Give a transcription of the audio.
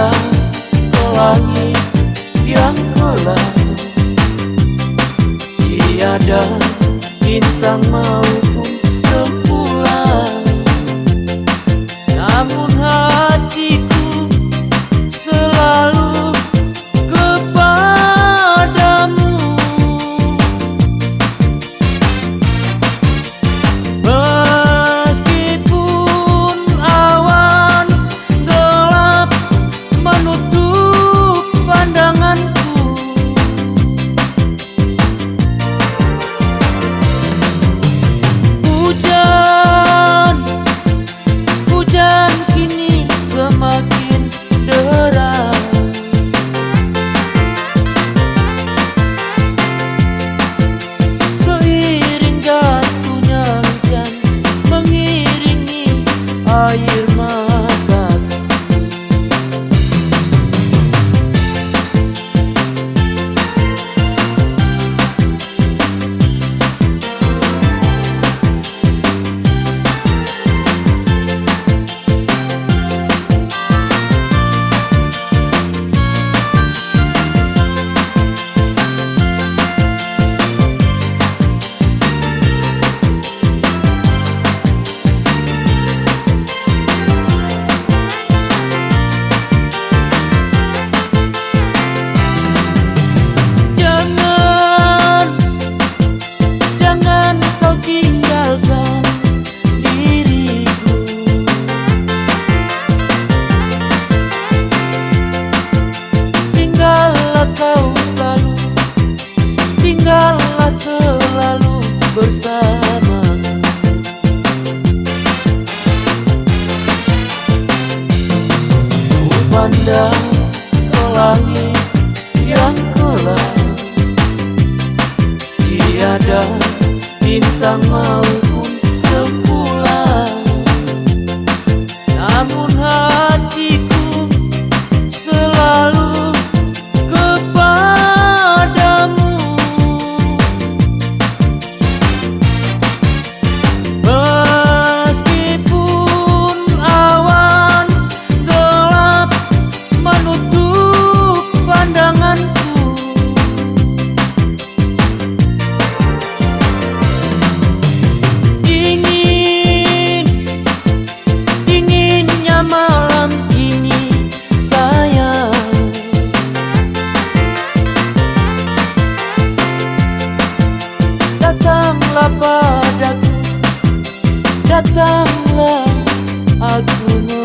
Memandang ke langit yang gelap, tiada bintang maupun rembulan, namun hatiku selalu kepadamu. Meskipun awan gelap menutup pandanganku, hujan kini semakin deras. Seiring jatuhnya hujan mengiringi air mataku. Jangan kau tinggalkan diriku, tinggallah kau selalu, tinggallah selalu bersamaku. Ku pandang ke langit yang gelap, tiada bintang maupun rembulan, namun hatiku selalu kepadamu. Meskipun awan gelap menutup pandanganku, malam ini sayang, datanglah padaku, datanglah aku.